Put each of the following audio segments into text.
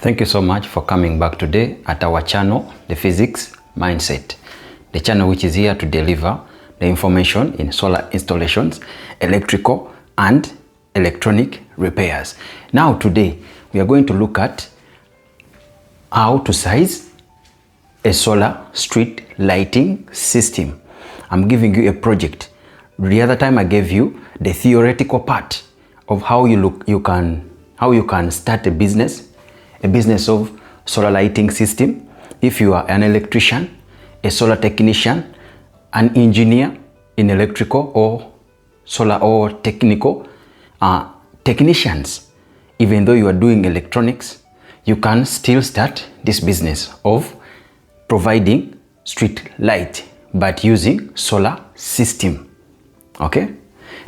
Thank you so much for coming back today at our channel, The Physics Mindset. The channel which is here to deliver the information in solar installations, electrical and electronic repairs. Now today we are going to look at how to size a solar street lighting system. I'm giving you a project. The other time I gave you the theoretical part of how you can start a business of solar lighting system. If you are an electrician, a solar technician, an engineer in electrical or solar or technical technicians, even though you are doing electronics, you can still start this business of providing street light but using solar system. Okay,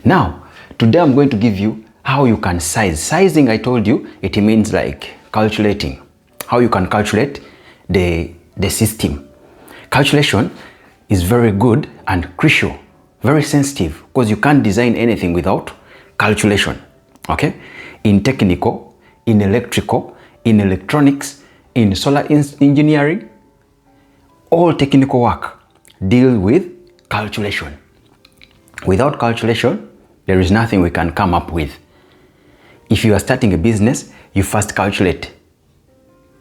now today I'm going to give you how you can size. Sizing, I told you, it means like calculating, how you can calculate the system. Calculation is very good and crucial, very sensitive, because you can't design anything without calculation. Okay, in technical, in electrical, in electronics, in solar engineering, all technical work deal with calculation. Without calculation, there is nothing we can come up with. If you are starting a business, you first calculate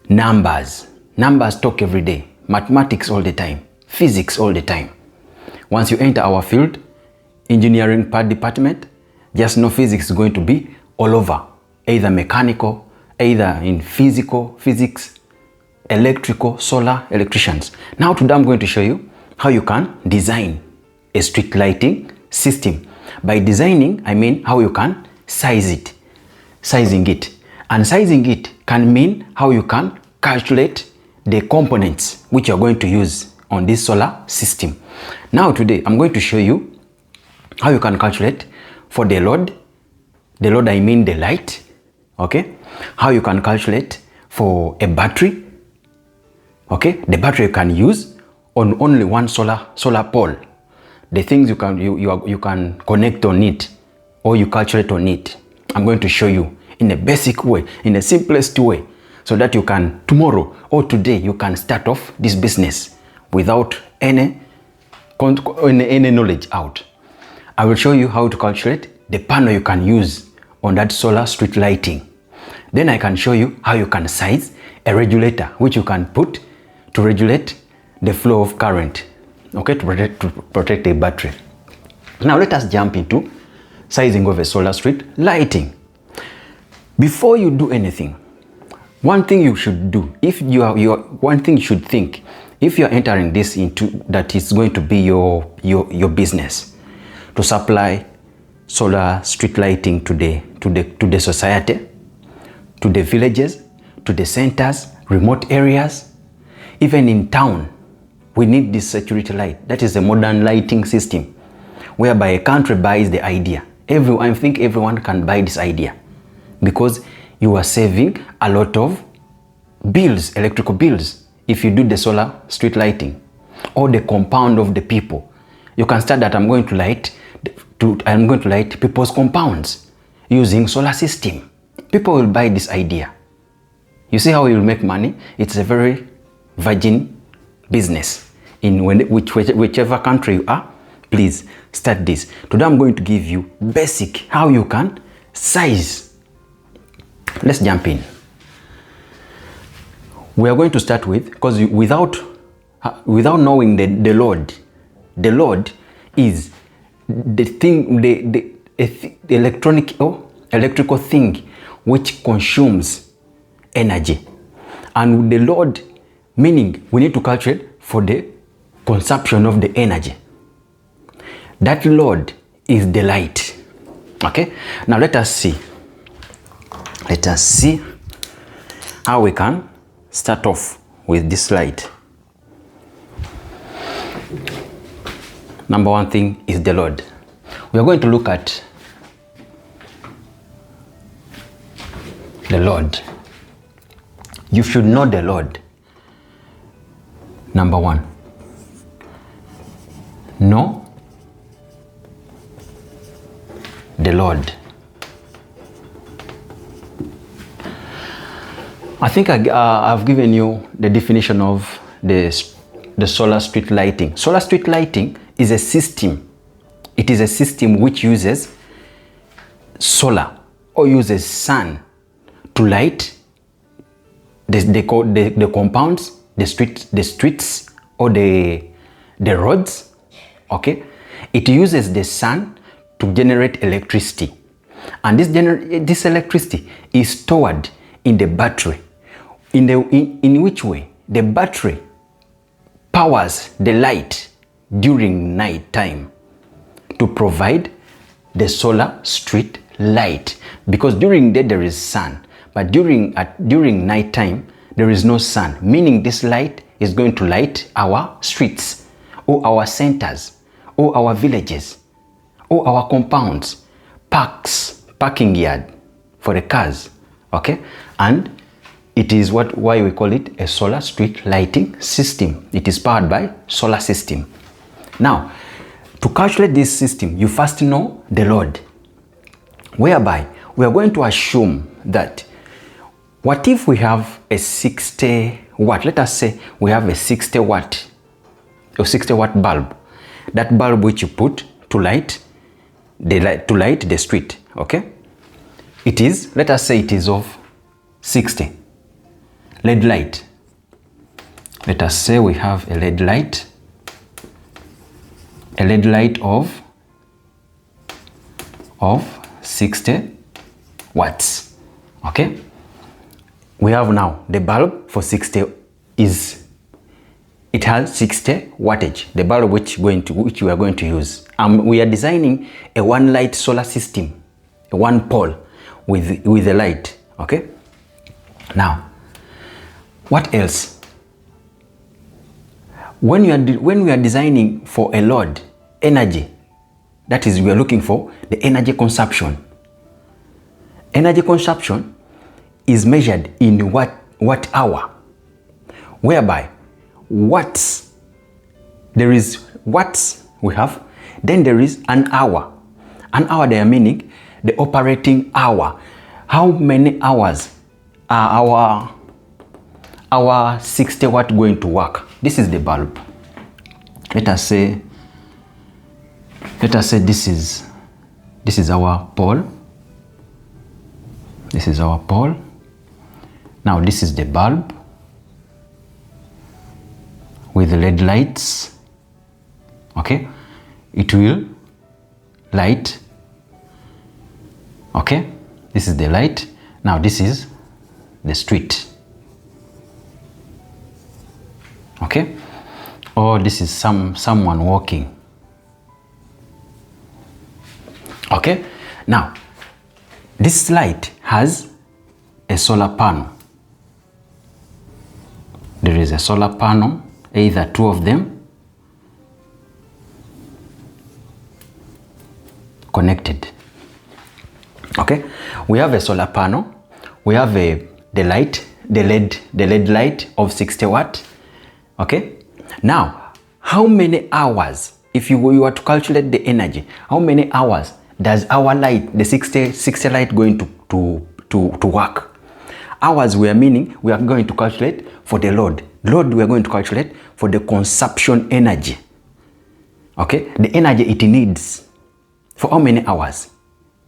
numbers. Numbers talk every day. Mathematics all the time. Physics all the time. Once you enter our field, engineering part department, just know physics is going to be all over. Either mechanical, either in physics, electrical, solar, electricians. Now today I'm going to show you how you can design a street lighting system. By designing, I mean how you can sizing it. And sizing it can mean how you can calculate the components which you're going to use on this solar system. Now today I'm going to show you how you can calculate for the load. The load, I mean the light. Okay, how you can calculate for a battery. Okay, the battery you can use on only one solar pole. The things you can connect on it or you calculate on it. I'm going to show you in a basic way, in the simplest way, so that you can tomorrow or today you can start off this business without any knowledge out. I will show you how to calculate the panel you can use on that solar street lighting. Then I can show you how you can size a regulator which you can put to regulate the flow of current, okay, to protect a battery. Now let us jump into sizing of a solar street lighting. Before you do anything, one thing you should do, one thing you should think, if you are entering this into that is going to be your business, to supply solar street lighting to the society, to the villages, to the centers, remote areas, even in town. We need this security light. That is a modern lighting system, whereby a country buys the idea. I think everyone can buy this idea, because you are saving a lot of bills, electrical bills, if you do the solar street lighting or the compound of the people. You can start that I'm going to light people's compounds using solar system. People will buy this idea. You see how you will make money? It's a very virgin business. In whichever country you are, please start this. Today I'm going to give you basic how you can size. Let's jump in. We are going to start with, because without knowing the load is the thing, the electrical thing which consumes energy. And the load, meaning we need to calculate for the consumption of the energy. That load is the light. Okay, now let us see how we can start off with this light. Number one thing is the load. We are going to look at the load. You should know the load. Number one, know the load. I think I've given you the definition of the solar street lighting. Solar street lighting is a system. It is a system which uses solar or uses sun to light the compounds, the streets or the roads. Okay, it uses the sun to generate electricity, and this electricity is stored in the battery. In which way? The battery powers the light during night time to provide the solar street light, because during day there is sun, but during night time there is no sun, meaning this light is going to light our streets or our centers or our villages or our compounds, parking yard for the cars. Okay, and it is why we call it a solar street lighting system. It is powered by solar system. Now, to calculate this system, you first know the load, whereby we are going to assume that what if we have a 60 watt, let us say we have a 60 watt or 60 watt bulb, that bulb which you put to light the street. Okay, it is, let us say it is of 60 LED light. Let us say we have a LED light of 60 watts. Okay, we have now the bulb for 60 it has 60 wattage, the bulb which we are going to use. We are designing a one light solar system, a one pole with the light. Okay, now what else? When we are designing for a load, energy, that is, we are looking for the energy consumption. Energy consumption is measured in watt hour, whereby watts, there is watts we have, then there is an hour. An hour, they are meaning the operating hour. How many hours are our 60 watt going to work? This is the bulb. Let us say this is our pole. This is our pole. Now this is the bulb with the LED lights. Okay, it will light. Okay, this is the light. Now this is the street. Okay, or this is someone walking. Okay, now this light has a solar panel. There is a solar panel, either two of them connected. Okay, we have a solar panel, we have the LED light of 60 watt. Okay, now how many hours, if you were to calculate the energy, how many hours does our light, the 60 light, going to work? Hours, we are meaning we are going to calculate for the load. Load, we are going to calculate for the consumption energy. Okay, the energy it needs for how many hours?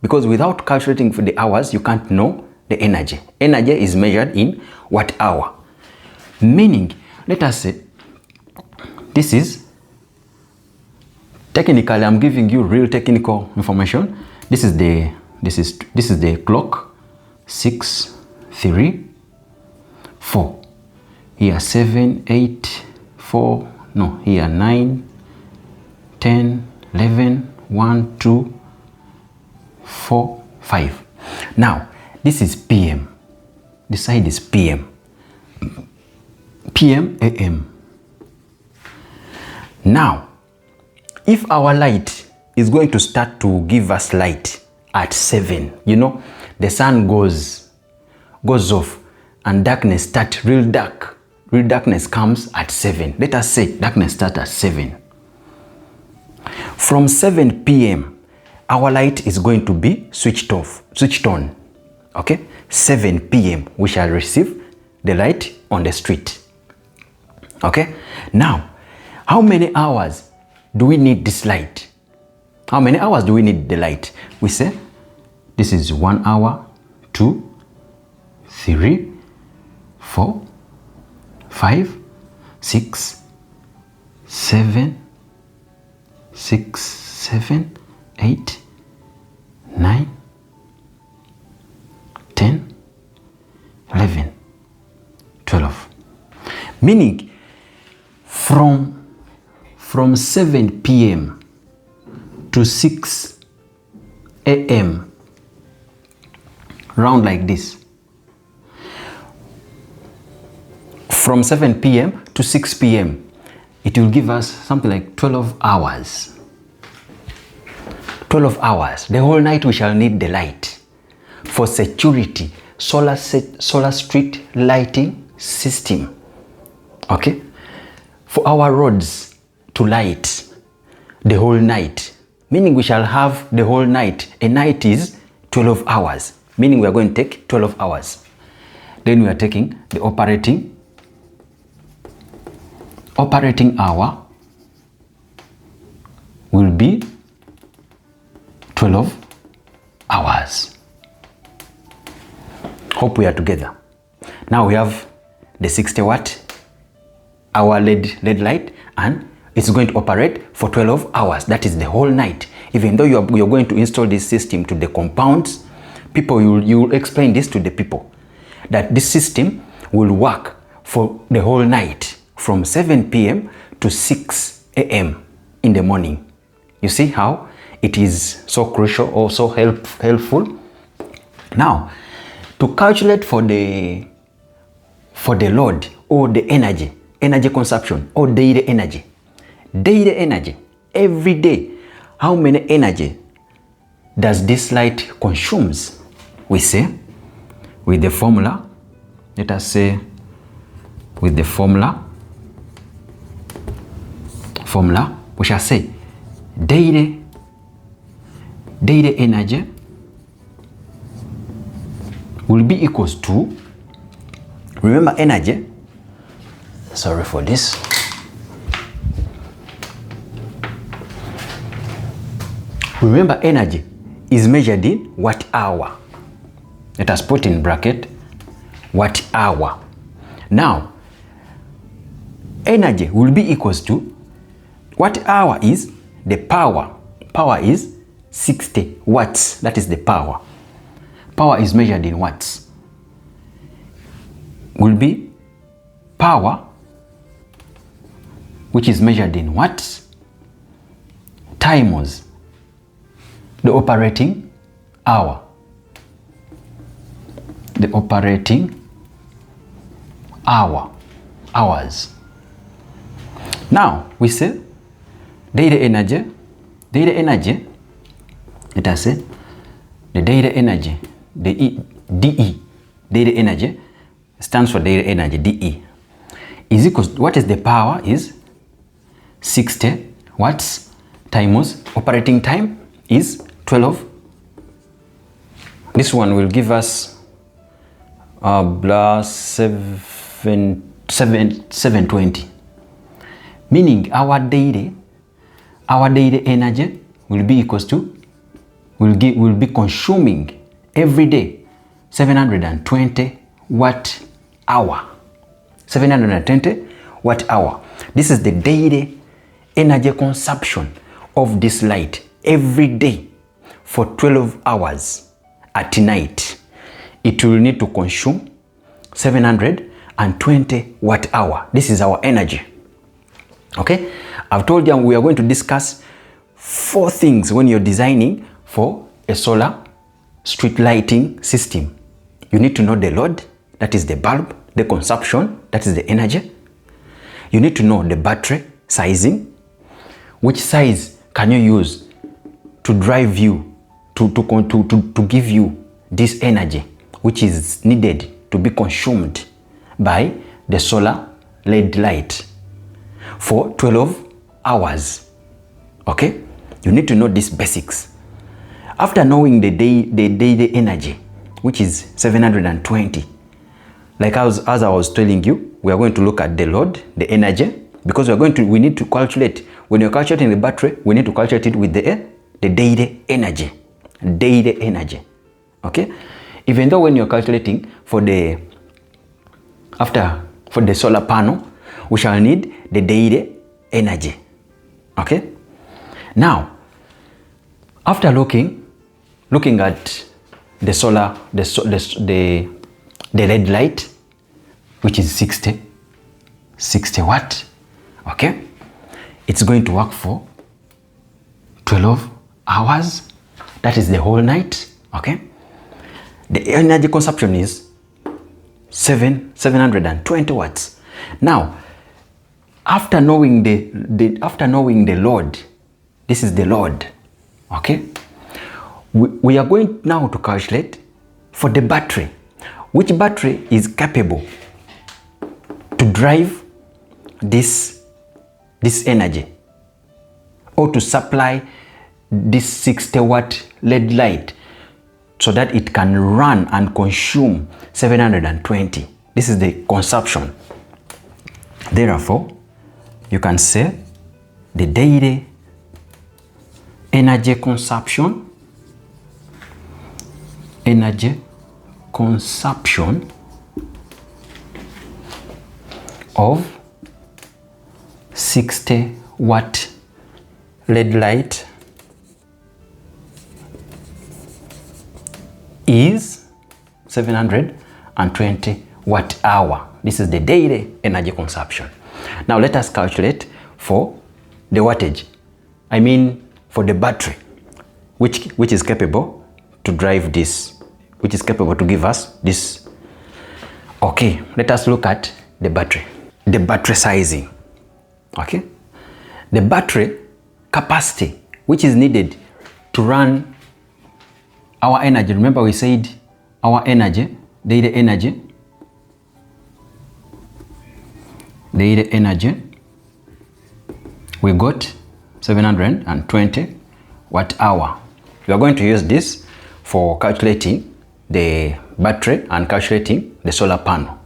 Because without calculating for the hours, you can't know the energy. Energy is measured in watt hour. Meaning, let us say, this is technically, I'm giving you real technical information. This is the clock. 6, 3, 4. Here 7, 8, 4. No, here 9, 10, 11, 1, 2, 4, 5. Now this is PM. This side is PM. PM, AM. Now, if our light is going to start to give us light at 7, you know, the sun goes off and darkness starts, real darkness comes at 7. Let us say darkness starts at 7. From 7 p.m. our light is going to be switched on. Okay, 7 p.m. we shall receive the light on the street. Okay, now how many hours do we need this light? How many hours do we need the light? We say this is 1 hour, 2, 3, 4, 5, 6, 7, 8, 9, 10, 11, 12. Meaning from 7 p.m. to 6 a.m. round like this. From 7 p.m. to 6 p.m. it will give us something like 12 hours. 12 hours. The whole night we shall need the light for security, solar street lighting system. Okay? For our roads to light the whole night. Meaning we shall have the whole night. A night is 12 hours. Meaning we are going to take 12 hours. Then we are taking the operating hour will be 12 hours. Hope we are together. Now we have the 60 watt hour LED light, and it's going to operate for 12 hours. That is the whole night. Even though you're going to install this system to the compounds, people, you will explain this to the people, that this system will work for the whole night from 7 p.m. to 6 a.m. in the morning. You see how it is so crucial, also helpful. Now, to calculate for the load or the energy consumption or daily energy, every day, how many energy does this light consumes? We say with the formula, let us say with the formula, we shall say daily energy will be equals to, remember energy, sorry for this, remember energy is measured in watt hour. Let us put in bracket watt hour. Now energy will be equals to, watt hour is the power. Power is 60 watts. That is the power. Power is measured in watts. Will be power, which is measured in watts, times the operating hour. The operating hours. Now we say daily energy, let us say the daily energy, the DE, daily energy stands for daily energy, DE, is equals, what is the power is 60 watts times operating time is 12. This one will give us plus 720. Meaning our daily energy will be equals to, will be consuming every day 720 watt hour. 720 watt hour. This is the daily energy consumption of this light every day for 12 hours at night. It will need to consume 720 watt hour. This is our energy. Okay, I've told you we are going to discuss 4 things when you're designing for a solar street lighting system. You need to know the load, that is the bulb, the consumption, that is the energy. You need to know the battery sizing, which size can you use to drive you to give you this energy which is needed to be consumed by the solar LED light for 12 hours. Okay, you need to know these basics. After knowing the daily energy, which is 720, like as I was telling you, we are going to look at the load, the energy, because we need to calculate. When you're calculating the battery, we need to calculate it with the daily energy. Daily energy. Okay? Even though when you're calculating for the solar panel, we shall need the daily energy. Okay? Now, after looking at the solar, the LED light, which is 60 watt, okay, it's going to work for 12 hours. That is the whole night. Okay, the energy consumption is 720 watts. Now, after knowing the load, this is the load. Okay, we are going now to calculate for the battery. Which battery is capable to drive this energy, or to supply this 60 watt LED light so that it can run and consume 720. This is the consumption. Therefore, you can say the daily energy consumption of 60 watt LED light is 720 watt hour. This is the daily energy consumption. Now let us calculate for the wattage. I mean for the battery, which is capable to drive this, which is capable to give us this. Okay, let us look at the battery. The battery sizing. Okay, the battery capacity which is needed to run our energy. Remember we said our energy, daily energy, we got 720 watt hour. We are going to use this for calculating the battery and calculating the solar panel.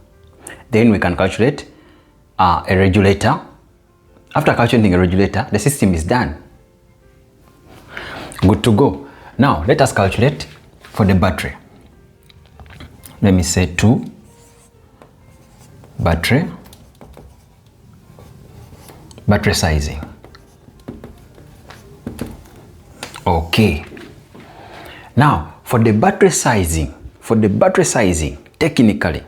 Then we can calculate a regulator. After calculating a regulator, the system is done. Good to go. Now let us calculate for the battery. Let me say 2 battery sizing. Okay. Now for the battery sizing, technically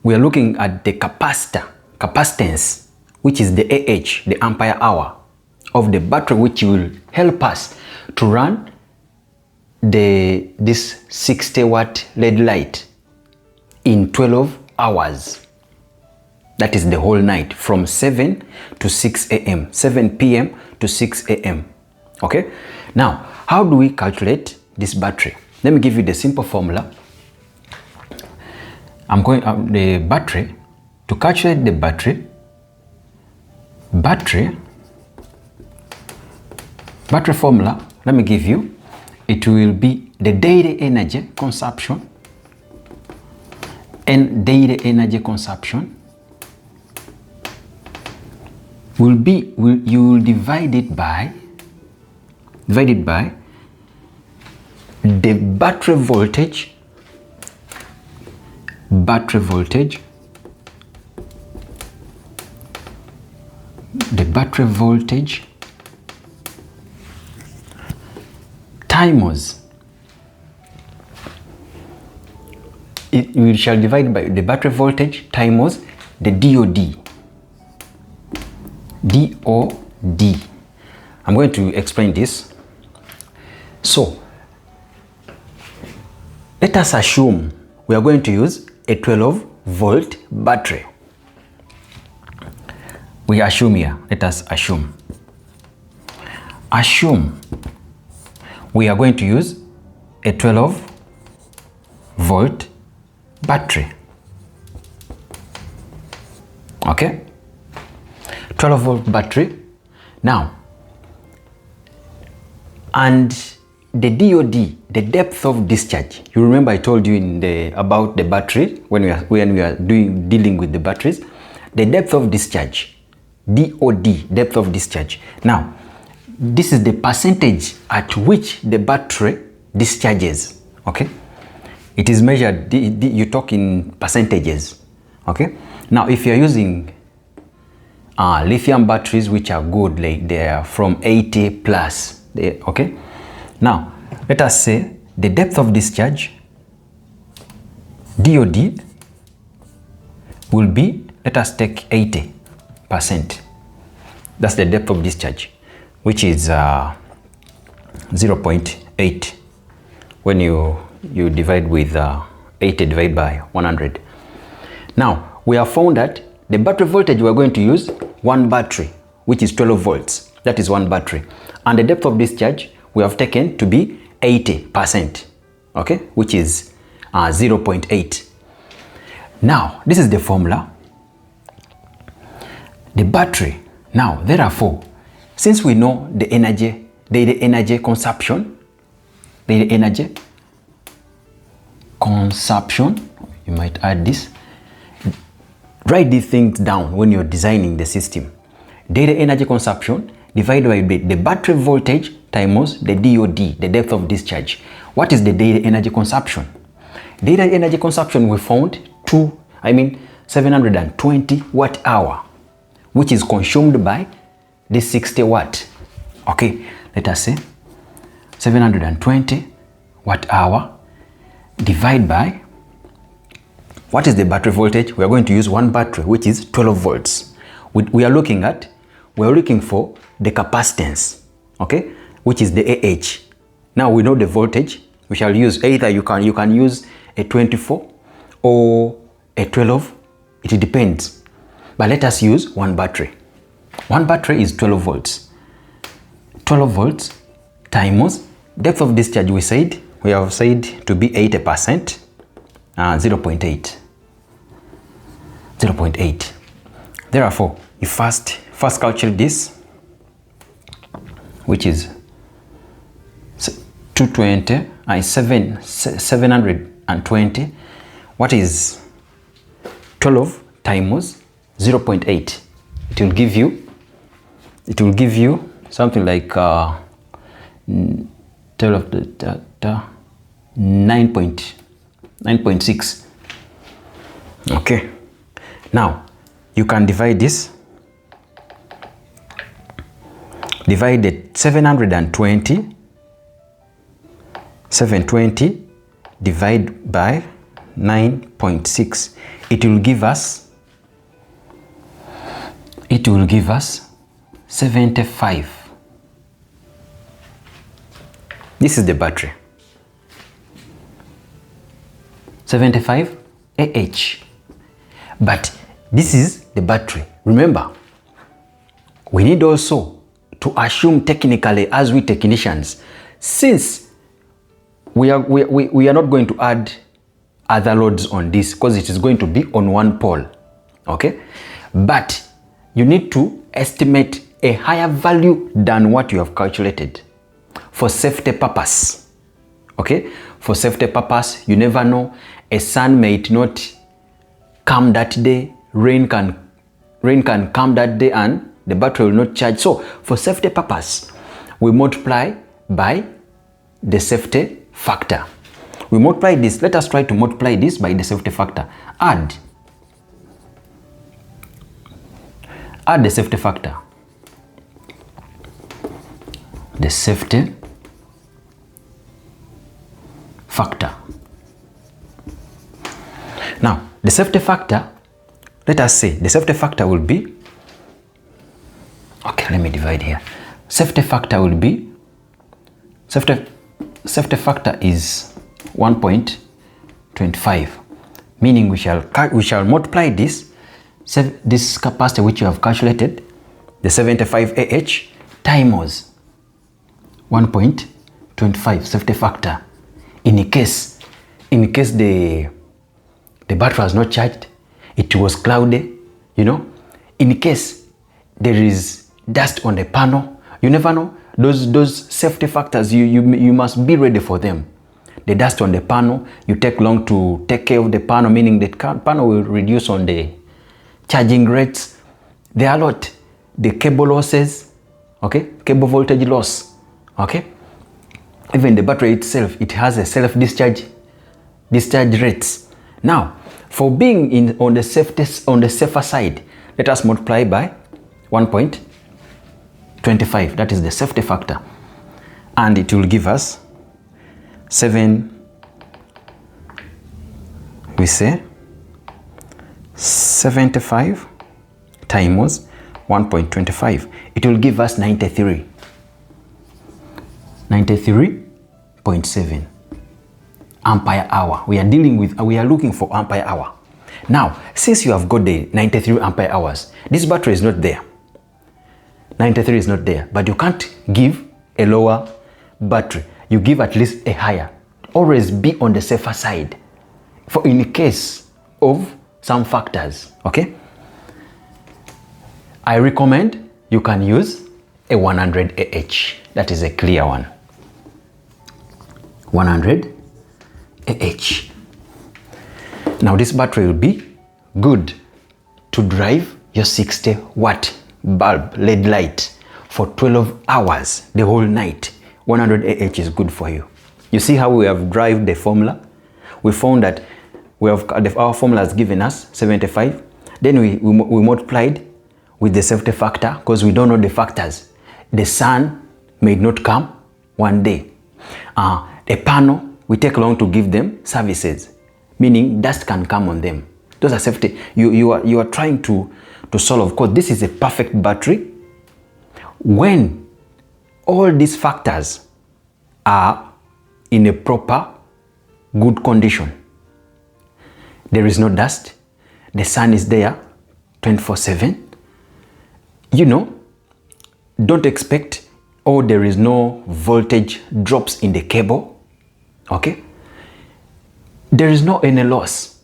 we are looking at the capacitance, which is the AH, the ampere hour of the battery, which will help us to run this 60 watt LED light in 12 hours. That is the whole night, from 7 to 6 a.m. 7 p.m. to 6 a.m. Okay. Now, how do we calculate this battery? Let me give you the simple formula. I'm going the battery. To calculate the battery formula, let me give you. It will be the daily energy consumption, and daily energy consumption will be, you will divide it by the battery voltage times, we shall divide by the battery voltage times the DOD. I'm going to explain this. So let us assume we are going to use a 12 volt battery. We assume here, let us assume we are going to use a 12 volt battery. Okay, 12 volt battery. Now, and the the depth of discharge. You remember I told you about the battery when we are dealing with the batteries. The depth of discharge, DOD, depth of discharge. Now, this is the percentage at which the battery discharges. Okay, it is measured. You talk in percentages. Okay. Now, if you are using lithium batteries, which are good, like they are from 80 plus. Okay. Now, let us say the depth of discharge, DOD, will be, let us take 80%. That's the depth of discharge, which is 0.8 when you divide with 80 divided by 100. Now, we have found that the battery voltage we are going to use, one battery, which is 12 volts. That is one battery. And the depth of discharge we have taken to be 80%, okay, which is 0.8. Now, this is the formula. The battery. Now, therefore, since we know the energy consumption, you might add this. Write these things down when you're designing the system. Data energy consumption divided by the battery voltage times the DOD, the depth of discharge. What is the data energy consumption? Data energy consumption we found 720 watt hour, which is consumed by the 60 watt. Okay, let us say 720 watt hour divided by, what is the battery voltage? We are going to use one battery, which is 12 volts. We are looking for the capacitance, okay, which is the AH. Now we know the voltage. We shall use either you can use a 24 or a 12. It depends. But let us use one battery. One battery is 12 volts. 12 volts times depth of discharge. We have said to be 80%. 0.8. Therefore, you first calculate this, which is 720. What is 12 times 0.8? It will give you something like 9.6. Okay, now you can divide this. Divide the 720 divide by 9.6. It will give us 75. This is the battery. 75 AH. But this is the battery. Remember, we need also to assume technically, as we technicians, since we are not going to add other loads on this, because it is going to be on one pole. Okay, but you need to estimate a higher value than what you have calculated for safety purpose. Okay, for safety purpose, you never know. A sun may not come that day, rain can come that day, and the battery will not charge. So for safety purpose, we multiply by the safety factor. We multiply this. Let us try to multiply this by the safety factor. Add the safety factor. The safety factor. Now, the safety factor, let us say the safety factor will be, okay, let me divide here. Safety factor will be, safety factor is 1.25, meaning we shall multiply this capacity which you have calculated, the 75 AH, times 1.25 safety factor. In case the battery was not charged, it was cloudy, in case there is dust on the panel, you never know. Those safety factors, you must be ready for them. the dust on the panel, you take long to take care of the panel, meaning the panel will reduce on the charging rates. There are a lot. The cable losses, okay, cable voltage loss, okay. Even the battery itself, it has a self-discharge rates. Now, for being on the safer side, let us multiply by 1.25. That is the safety factor, and it will give us 7. We say 75 times 1.25. It will give us 93.7 ampere hour. We are looking for ampere hour. Now, since you have got the 93 ampere hours, this battery is not there. 93 is not there, but you can't give a lower battery. You give at least a higher. Always be on the safer side for in case of some factors, okay? I recommend you can use a 100 AH. That is a clear one. 100 AH. Now this battery will be good to drive your 60 watt bulb LED light for 12 hours the whole night. 100 AH is good for you. You see how we have derived the formula? We found that our formula has given us 75. Then we multiplied with the safety factor because we don't know the factors. The sun may not come one day. The panel, we take long to give them services, meaning dust can come on them. Those are safety. You are trying to solve. Of course, this is a perfect battery when all these factors are in a proper, good condition. There is no dust. The sun is there 24/7. You know, don't expect, there is no voltage drops in the cable, okay? There is no any loss,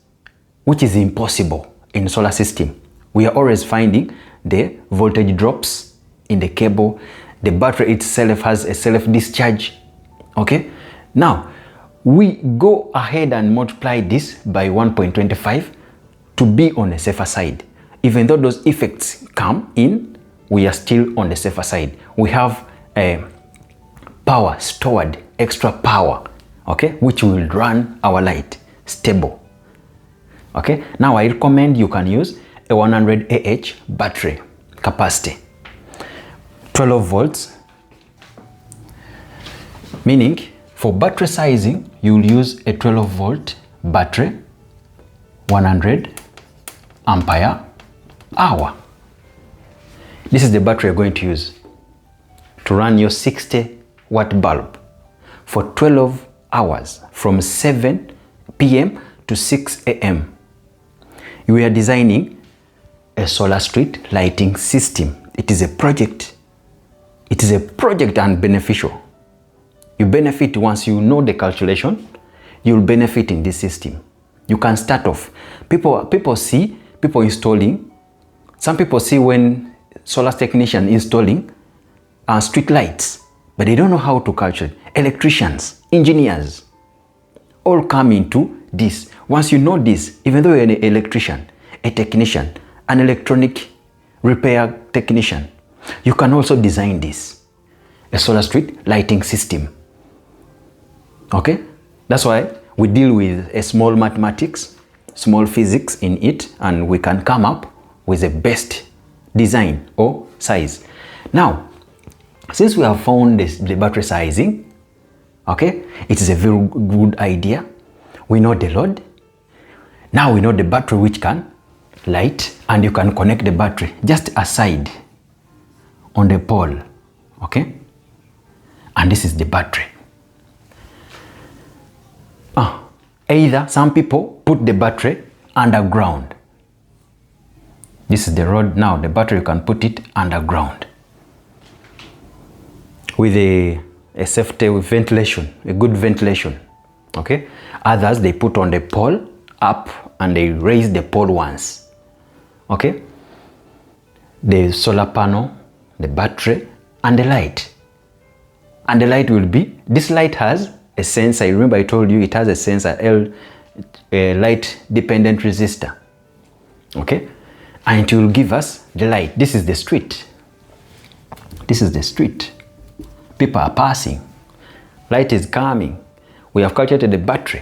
which is impossible in solar system. We are always finding the voltage drops in the cable. The battery itself has a self-discharge, okay? Now, we go ahead and multiply this by 1.25 to be on the safer side. Even though those effects come in, we are still on the safer side. We have power stored, extra power, okay, which will run our light stable. Okay, now I recommend you can use a 100 AH battery capacity, 12 volts, meaning for battery sizing, you will use a 12 volt battery, 100 ampere hour. This is the battery you're going to use to run your 60 watt bulb for 12 hours from 7 p.m. to 6 a.m. We are designing a solar street lighting system. It is a project. It is a project and beneficial. You benefit once you know the calculation. You'll benefit in this system. You can start off. People see people installing. Some people see when solar technician installing street lights, but they don't know how to calculate. Electricians, engineers, all come into this. Once you know this, even though you're an electrician, a technician, an electronic repair technician, you can also design this, a solar street lighting system. Okay, that's why we deal with a small mathematics, small physics in it, and we can come up with the best design or size. Now, since we have found the battery sizing, okay, it is a very good idea. We know the load. Now we know the battery which can light, and you can connect the battery just aside on the pole, okay? And this is the battery. Either some people put the battery underground. This is the road. Now the battery, you can put it underground with a safety, with ventilation, a good ventilation, okay? Others, they put on the pole up and they raise the pole once, okay? The solar panel, the battery, and the light. And the light will be, this light has a sensor. You remember I told you it has a sensor, a light dependent resistor. Okay, and it will give us the light. This is the street. This is the street. People are passing. Light is coming. We have calculated the battery.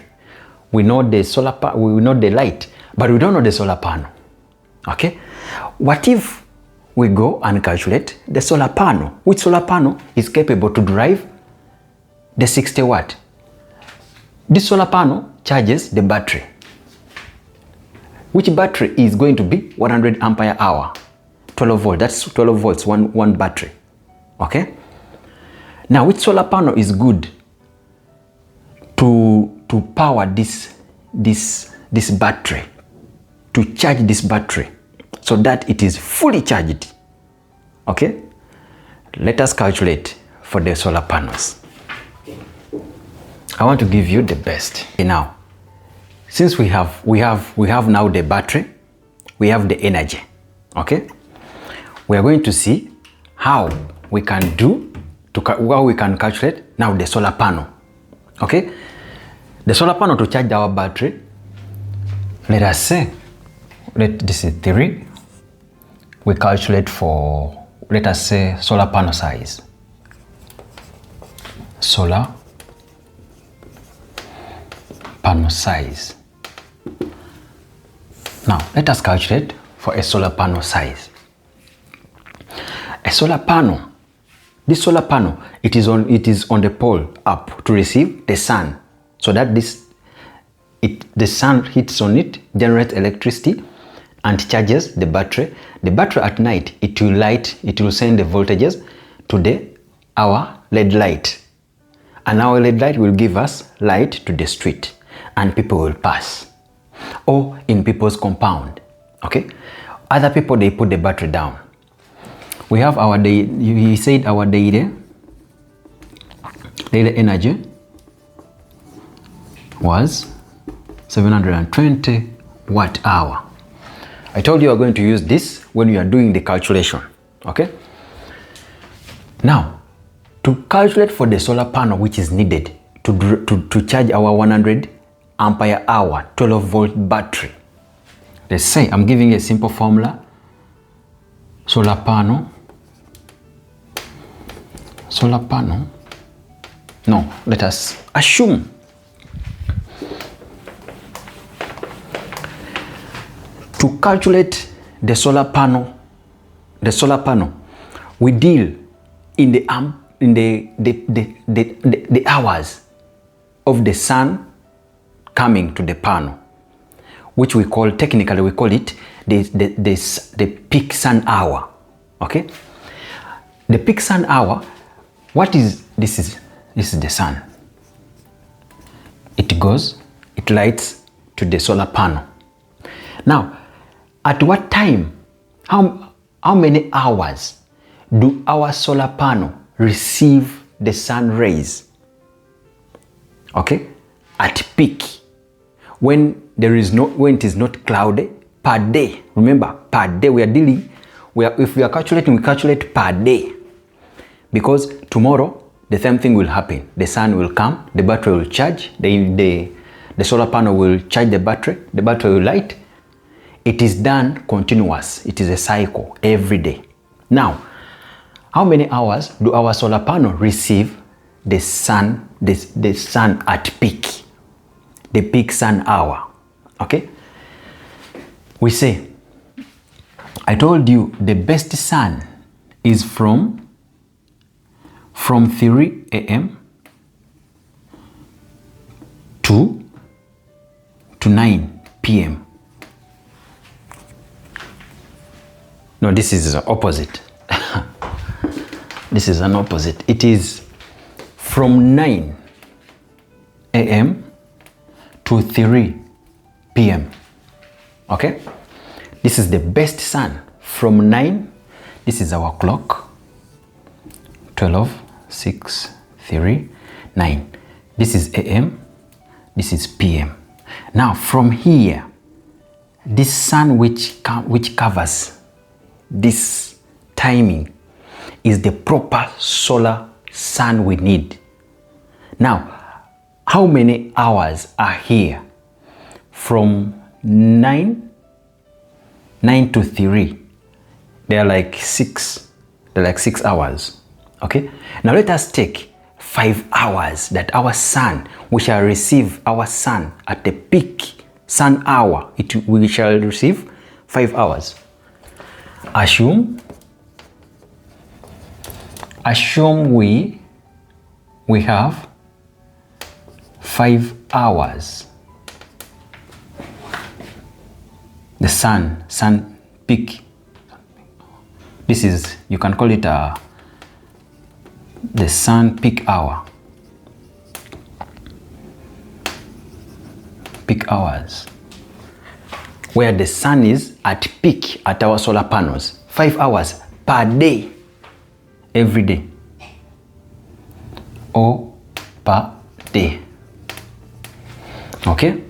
We know the solar we know the light, but we don't know the solar panel. Okay, what if we go and calculate the solar panel? Which solar panel is capable to drive the 60 watt? This solar panel charges the battery. Which battery is going to be 100 ampere hour? 12 volt. That's 12 volts, one battery. Okay. Now, which solar panel is good to power this battery, to charge this battery so that it is fully charged? Okay. Let us calculate for the solar panels. I want to give you the best. Okay, now, since we have now the battery, we have the energy. Okay, we are going to see how we can calculate now the solar panel. Okay, the solar panel to charge our battery. Let us say, this is 3. We calculate for, let us say, solar panel size. Solar panel size. Now, let us calculate for a solar panel size. A solar panel, this solar panel, it is on the pole up to receive the sun, so that the sun hits on it, generates electricity, and charges the battery. The battery at night, it will send the voltages to our LED light, and our LED light will give us light to the street, and people will pass, or in people's compound. Okay, other people, they put the battery down. We have our day. He said our daily energy was 720 watt hour. I told you are going to use this when you are doing the calculation. Okay. Now, to calculate for the solar panel which is needed to charge our 100 ampere hour 12 volt battery, let's say I'm giving a simple formula. Solar panel. No, let us assume to calculate the solar panel. We deal in the hours of the sun coming to the panel, which technically we call it the peak sun hour. Okay, the peak sun hour. What is this? This is the sun. It lights to the solar panel. Now, at what time, how many hours do our solar panel receive the sun rays? Okay, at peak, when it is not cloudy, per day. Remember, per day if we are calculating, we calculate per day, because tomorrow the same thing will happen. The sun will come, the battery will charge, the solar panel will charge the battery will light. It is done continuous. It is a cycle every day. Now, how many hours do our solar panel receive the sun at peak, the peak sun hour? Okay, we say, I told you the best sun is from 3 a.m. to 9 p.m. No, this is the opposite. This is an opposite. It is from 9 a.m. to 3 p.m. Okay? This is the best sun from 9. This is our clock. 12, 6, 3, 9. This is a.m. This is p.m. Now from here, this sun which covers this timing is the proper solar sun we need. Now, how many hours are here? From 9 to 3. They're like 6 hours. Okay, now let us take 5 hours that our sun, we shall receive our sun at the peak sun hour. We shall receive 5 hours. Assume we have 5 hours. The sun peak. This is, you can call it the sun peak hour. Peak hours. Where the sun is at peak at our solar panels. 5 hours per day. Every day. Or per day. Okay?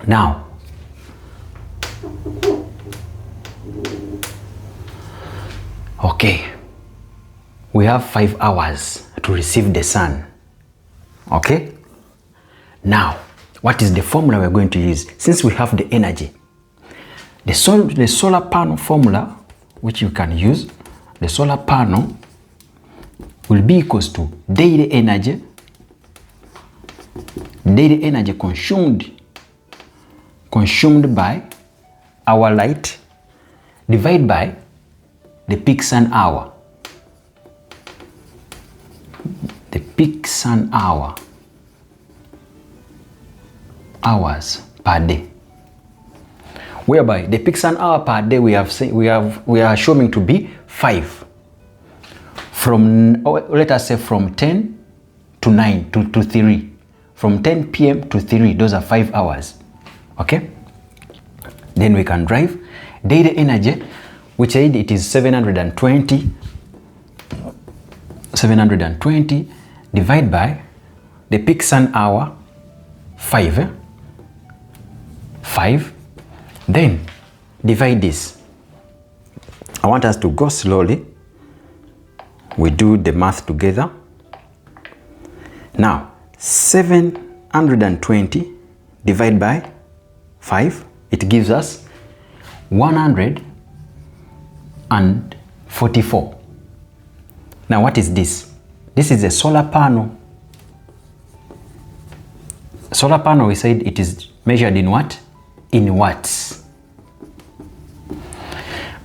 Now, okay, we have 5 hours to receive the sun. Okay? Now, what is the formula we're going to use? Since we have the energy, the solar panel formula, which you can use, the solar panel will be equals to daily energy consumed by our light divided by the peak sun hour. The peak sun hour. Hours per day. Whereby the peak sun hour per day we are assuming to be 5. From, let us say, from 10 to 9 to 3. From 10 p.m. to 3, those are 5 hours. Okay? Then we can drive daily energy, which said it is 720 divided by the peak sun hour 5. 5. Then divide this. I want us to go slowly. We do the math together. Now, 720 divided by 5, it gives us 144. Now, what is this? This is a solar panel. Solar panel, we said it is measured in what? In watts.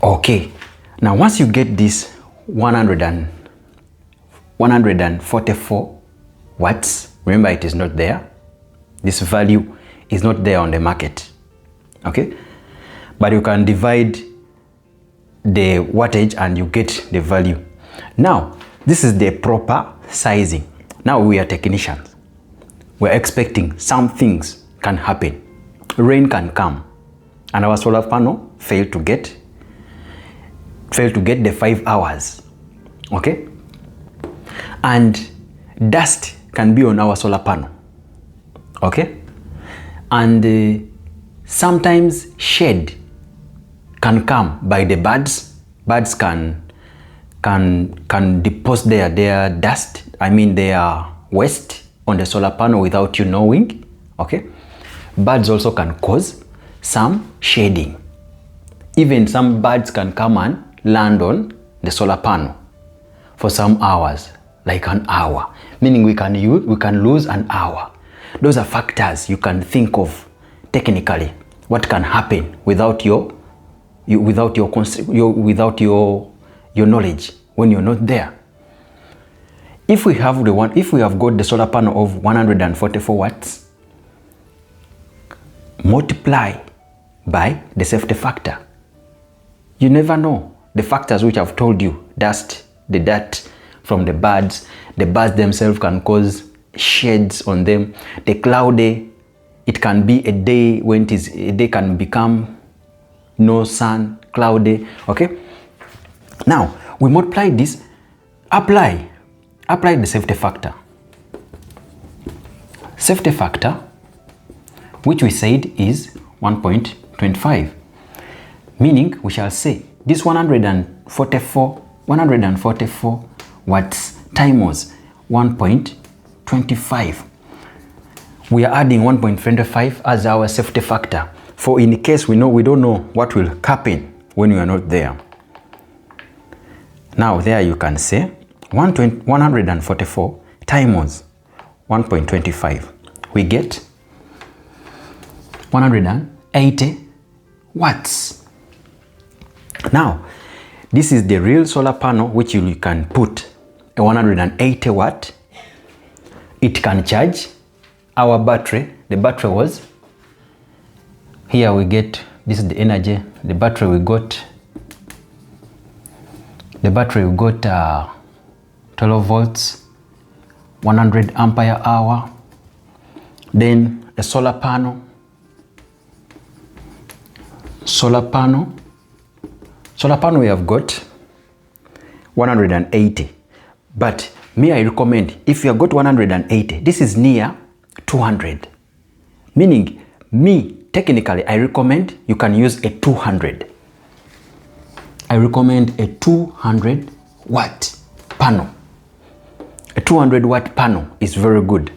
Okay. Now, once you get this 144 watts, remember it is not there. This value is not there on the market. Okay? But you can divide the wattage and you get the value. Now, this is the proper sizing. Now we are technicians. We're expecting some things can happen. Rain can come and our solar panel failed to get the 5 hours. Okay? And dust can be on our solar panel. Okay? And sometimes shade can come by the birds. Birds can deposit their dust, their waste on the solar panel without you knowing. Okay? Birds also can cause some shading. Even some birds can come and land on the solar panel for some hours, like an hour, meaning we can lose an hour. Those are factors you can think of technically. What can happen without your knowledge when you're not there. If we have got the solar panel of 144 watts, multiply by the safety factor. You never know the factors which I've told you. Dust, the dirt from the birds themselves can cause shades on them. The cloudy, it can be a day when a day can become no sun, cloudy. Okay? Now, we multiply this, apply the safety factor. Safety factor, which we said is 1.25. Meaning, we shall say this 144 watts times 1.25. we are adding 1.25 as our safety factor, for in case we don't know what will happen when you are not there. Now there you can say 144 times 1.25, we get 180 watts. Now this is the real solar panel which you can put a 180 watt. It can charge our battery. The battery was here, we get this is the energy. The battery we got 12 volts, 100 ampere hour. Then a solar panel we have got 180. But me, I recommend, if you have got 180, this is near 200. Meaning, me, technically, I recommend you can use a 200. I recommend a 200 watt panel. A 200 watt panel is very good.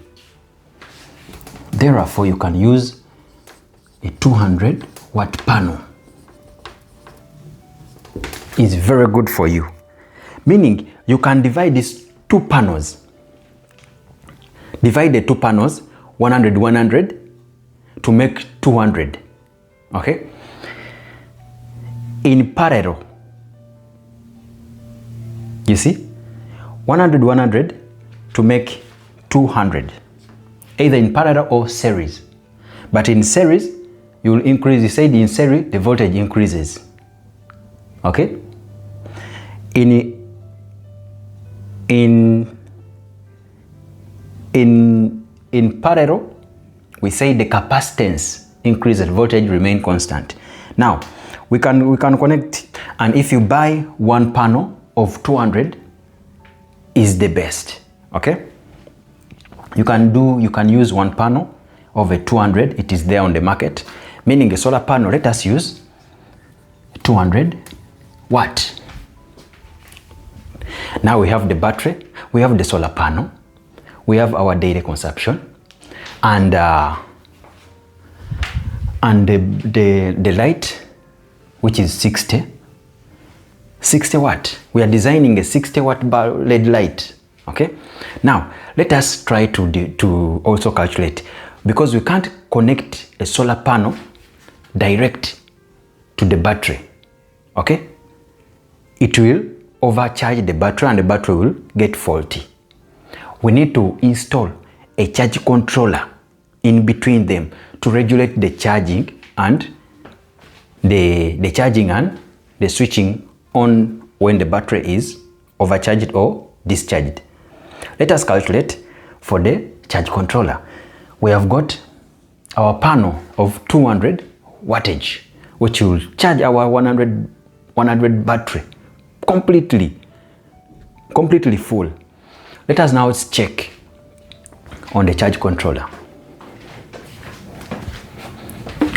Therefore, you can use a 200 watt panel. It's very good for you. Meaning, you can divide these two panels. Divide the two panels, 100, 100, to make 200. Okay? In parallel, you see, 100, 100 to make 200. Either in parallel or series. But in series, you will increase, you said in series, the voltage increases. Okay? In parallel, we say the capacitance increases, voltage remain constant. Now, we can connect, and if you buy one panel of 200, is the best. Okay? You can use one panel of a 200. It is there on the market. Meaning a solar panel, let us use 200 watt. Now we have the battery, we have the solar panel, we have our daily consumption, and the light, which is 60 watt. We are designing a 60 watt LED light. Okay. Now let us try to also calculate, because we can't connect a solar panel direct to the battery. Okay. It will overcharge the battery and the battery will get faulty. We need to install a charge controller in between them to regulate the charging and the charging and the switching on when the battery is overcharged or discharged. Let us calculate for the charge controller. We have got our panel of 200 wattage, which will charge our 100 battery completely full. Let us now check on the charge controller.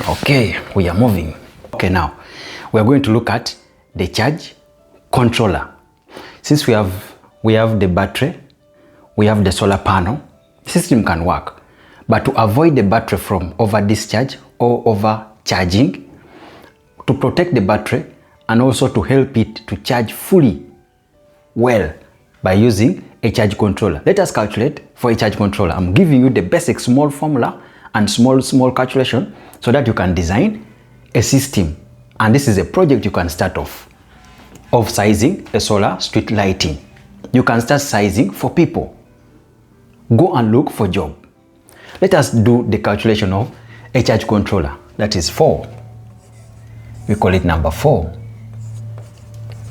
Okay, we are moving. Okay, now we are going to look at the charge controller. Since we have the battery, we have the solar panel, the system can work. But to avoid the battery from over discharge or overcharging, to protect the battery and also to help it to charge fully well by using a charge controller. Let us calculate for a charge controller. I'm giving you the basic small formula and small calculation so that you can design a system. And this is a project you can start off of sizing a solar street lighting. You can start sizing for people. Go and look for job. Let us do the calculation of a charge controller. That is 4. We call it number 4.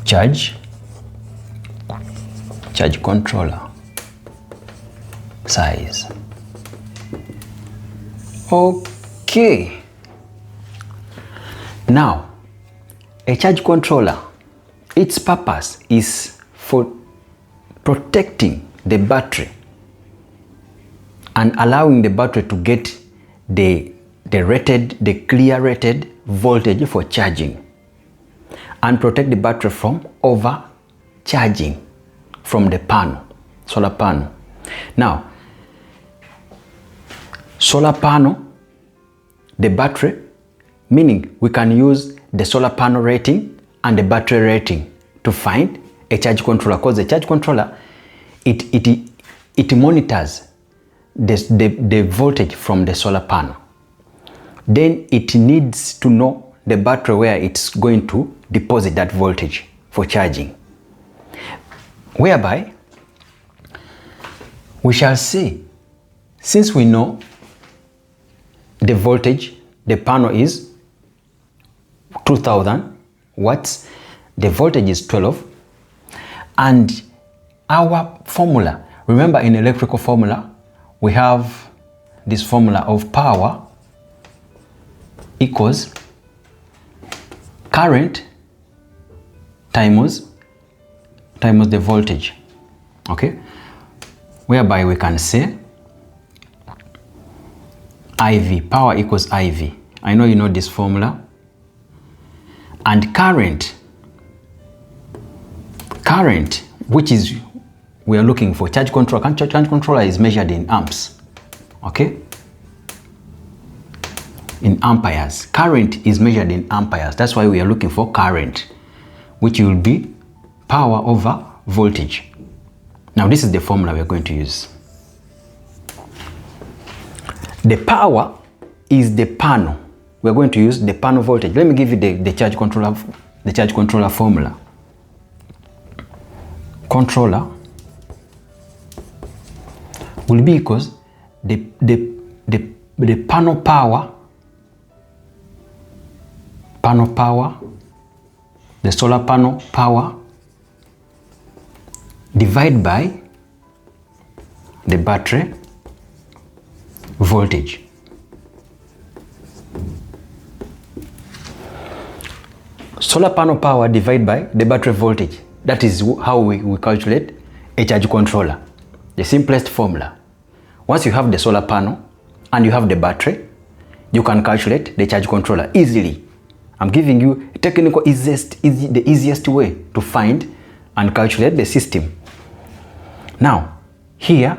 Charge controller size. Okay. Now, a charge controller, its purpose is for protecting the battery and allowing the battery to get the clear rated voltage for charging, and protect the battery from overcharging from the panel, solar panel. Now, solar panel, the battery, meaning we can use the solar panel rating and the battery rating to find a charge controller, because the charge controller, it monitors the voltage from the solar panel. Then it needs to know the battery where it's going to deposit that voltage for charging, whereby we shall see, since we know the voltage, the panel is 2000 watts, the voltage is 12, and our formula, remember in electrical formula, we have this formula of power equals current times the voltage, okay? Whereby we can say IV, power equals IV. I know you know this formula. And current, which is we are looking for charge control. Charge controller is measured in amps, okay? In amperes. Current is measured in amperes. That's why we are looking for current, which will be power over voltage. Now this is the formula we are going to use. The power is the panel. We are going to use the panel voltage. Let me give you the charge controller formula. Controller will be equals the panel power, the solar panel power divided by the battery voltage. Solar panel power divided by the battery voltage. That is how we calculate a charge controller. The simplest formula. Once you have the solar panel and you have the battery, you can calculate the charge controller easily. I'm giving you a technical the easiest way to find and calculate the system. Now, here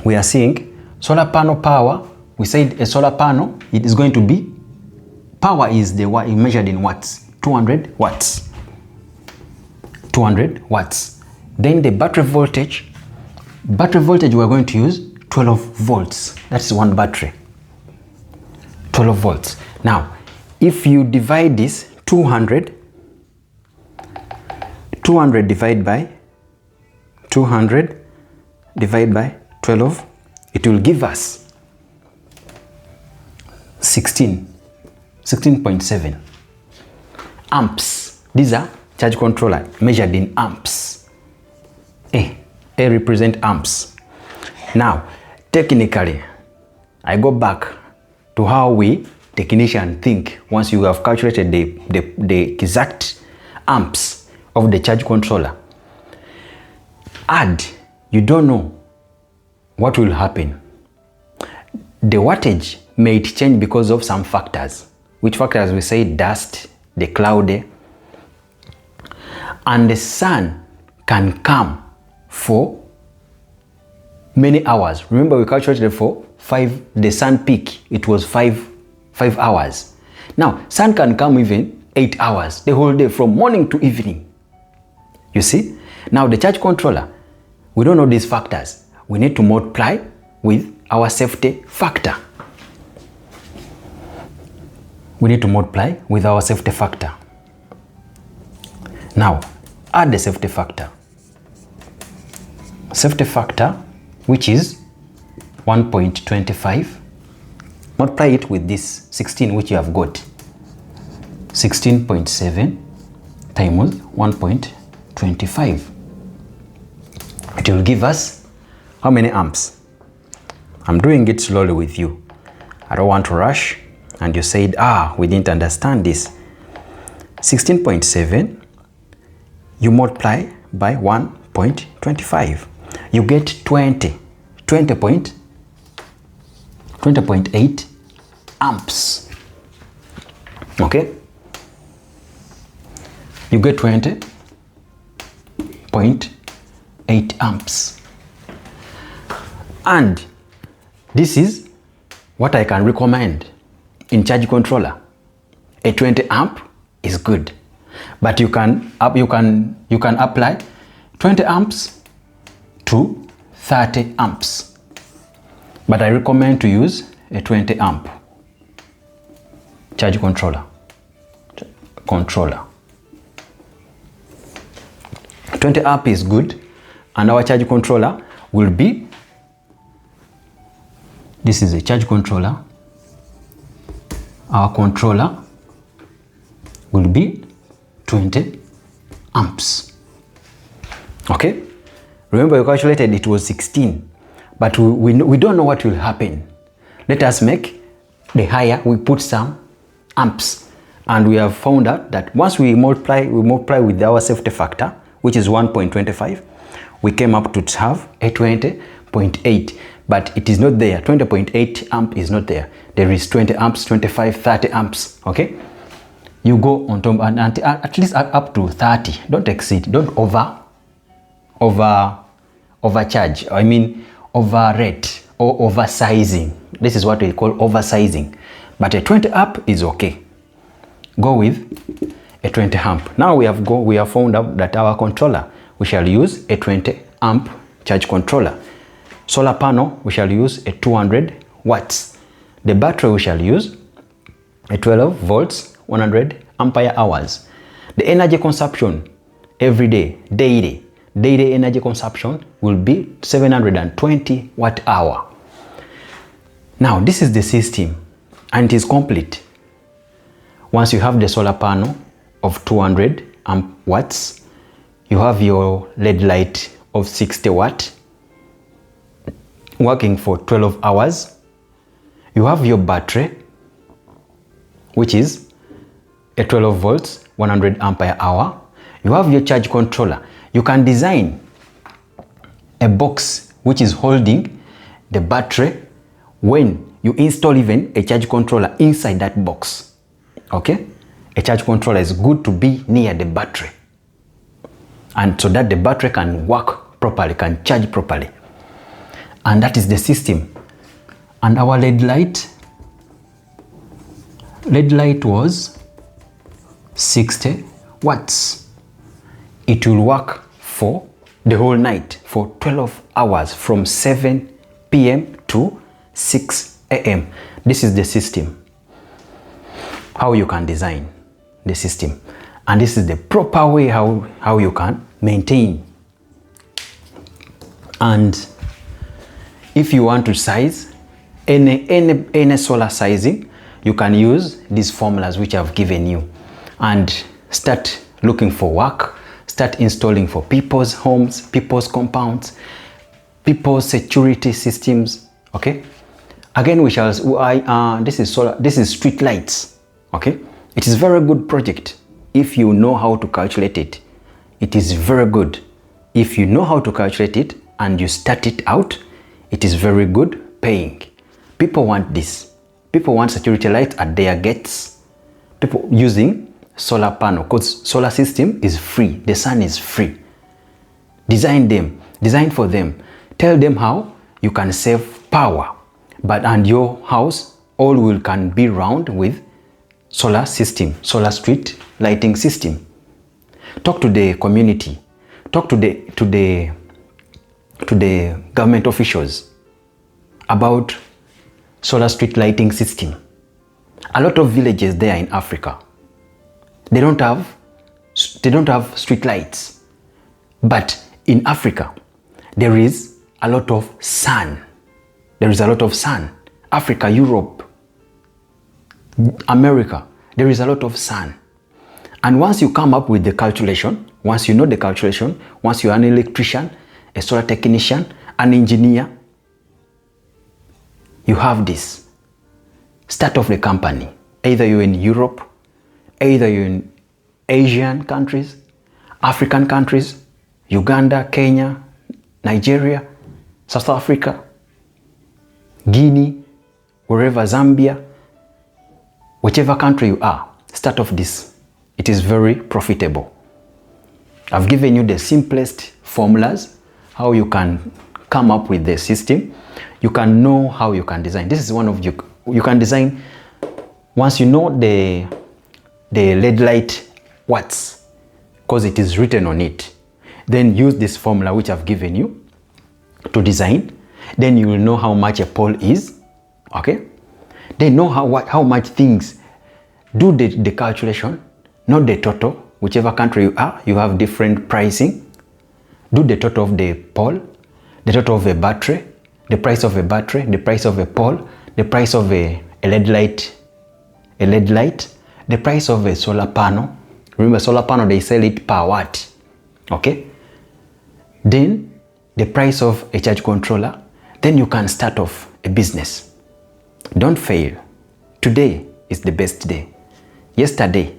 we are seeing solar panel power. We said a solar panel, it is going to be, power is measured in watts, 200 watts. 200 watts. Then the battery voltage we are going to use 12 volts. That's one battery. 12 volts. Now, if you divide this 200 divided by 12, it will give us 16.7 amps. These are charge controller measured in amps. A represent amps. Now, technically, I go back to how we technicians think. Once you have calculated the exact amps of the charge controller, add, you don't know what will happen. The wattage may change because of some factors. Which factors? We say dust, the cloud, and the sun can come for many hours. Remember, we calculated for 5, the sun peak, it was 5 hours. Now, sun can come even 8 hours, the whole day, from morning to evening. You see? Now, the charge controller, we don't know these factors. We need to multiply with our safety factor. We need to multiply with our safety factor. Now, add the safety factor. Safety factor, which is 1.25, multiply it with this 16 which you have got. 16.7 times 1.25. It will give us how many amps? I'm doing it slowly with you. I don't want to rush. And you said, we didn't understand this. 16.7, you multiply by 1.25. You get 20.8 amps. Okay? You get 20.8 amps. And This is what I can recommend in charge controller. A 20 amp is good, but you can apply 20 amps to 30 amps. But I recommend to use a 20 amp charge controller. 20 amp is good, and our charge controller will be, this is a charge controller. Our controller will be 20 amps. Okay, remember we calculated it was 16, but we don't know what will happen. Let us make the higher, we put some amps, and we have found out that once we multiply with our safety factor, which is 1.25, we came up to have a 20.8, but it is not there. 20.8 amp is not there. There is 20 amps, 25, 30 amps. Okay, you go on top and at least up to 30. Don't exceed, don't overcharge. I mean overrate or oversizing. This is what we call oversizing. But a 20 amp is okay. Go with a 20 amp. Now we have found out that our controller, we shall use a 20 amp charge controller. Solar panel, we shall use a 200 watts. The battery, we shall use a 12 volts, 100 ampere hours. The energy consumption every day, daily energy consumption will be 720 watt hour. Now this is the system, and it is complete. Once you have the solar panel of 200 amp watts, you have your LED light of 60 watt working for 12 hours. You have your battery, which is a 12 volts, 100 ampere hour. You have your charge controller. You can design a box which is holding the battery when you install even a charge controller inside that box. Okay, a charge controller is good to be near the battery, and so that the battery can work properly, can charge properly. And that is the system. And our LED light was 60 watts. It will work for the whole night for 12 hours from 7 p.m. to 6 a.m. This is the system, how you can design the system, and this is the proper way how you can maintain. And if you want to size any solar sizing, you can use these formulas which I've given you, and start looking for work, start installing for people's homes, people's compounds, people's security systems. Okay, again we shall this is street lights. Okay, it is very good project if you know how to calculate it. It is very good if you know how to calculate it and you start it out. It is very good paying. People want this. People want security lights at their gates. People using solar panel, because solar system is free. The sun is free. Design for them. Tell them how you can save power. And your house all can be round with solar system, solar street lighting system. Talk to the community. Talk to the government officials about solar street lighting system. A lot of villages there in Africa, they don't have street lights, but in Africa there is a lot of sun. Africa, Europe, America, there is a lot of sun. And once you come up with the calculation, once you know the calculation, once you are an electrician, a solar technician, an engineer, you have this. Start off the company. Either you're in Europe, either you're in Asian countries, African countries, Uganda, Kenya, Nigeria, South Africa, Guinea, wherever, Zambia, whichever country you are, start off this. It is very profitable. I've given you the simplest formulas, how you can come up with the system, you can know how you can design. This is one of you can design once you know the LED light watts, because it is written on it. Then use this formula which I've given you to design. Then you will know how much a pole is. Okay, then know how much things. Do the calculation, not the total. Whichever country you are, you have different pricing. Do the total of the pole, the total of a battery, the price of a battery, the price of a pole, the price of a LED light, the price of a solar panel. Remember, solar panel, they sell it per watt. Okay, then the price of a charge controller. Then you can start off a business. Don't fail. Today is the best day. Yesterday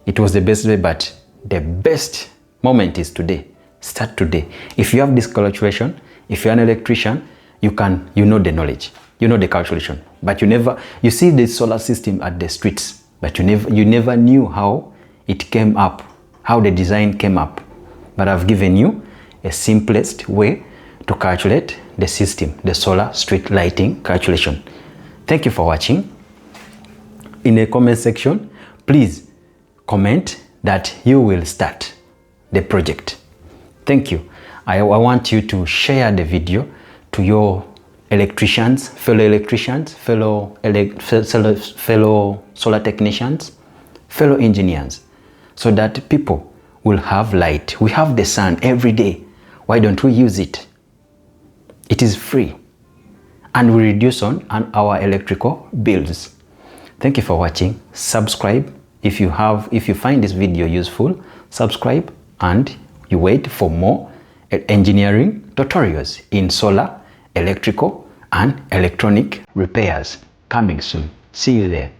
it was the best day, but the best moment is today. Start today. If you have this calculation, if you're an electrician, you know the knowledge, you know the calculation, but you see the solar system at the streets, but you never knew how it came up, how the design came up. But I've given you a simplest way to calculate the system, the solar street lighting calculation. Thank you for watching. In the comment section, please comment that you will start the project. Thank you. I want you to share the video to your electricians, fellow solar technicians, fellow engineers, so that people will have light. We have the sun every day. Why don't we use it? It is free and we reduce on our electrical bills. Thank you for watching. Subscribe if you find this video useful. Subscribe and you wait for more engineering tutorials in solar, electrical and electronic repairs coming soon. See you there.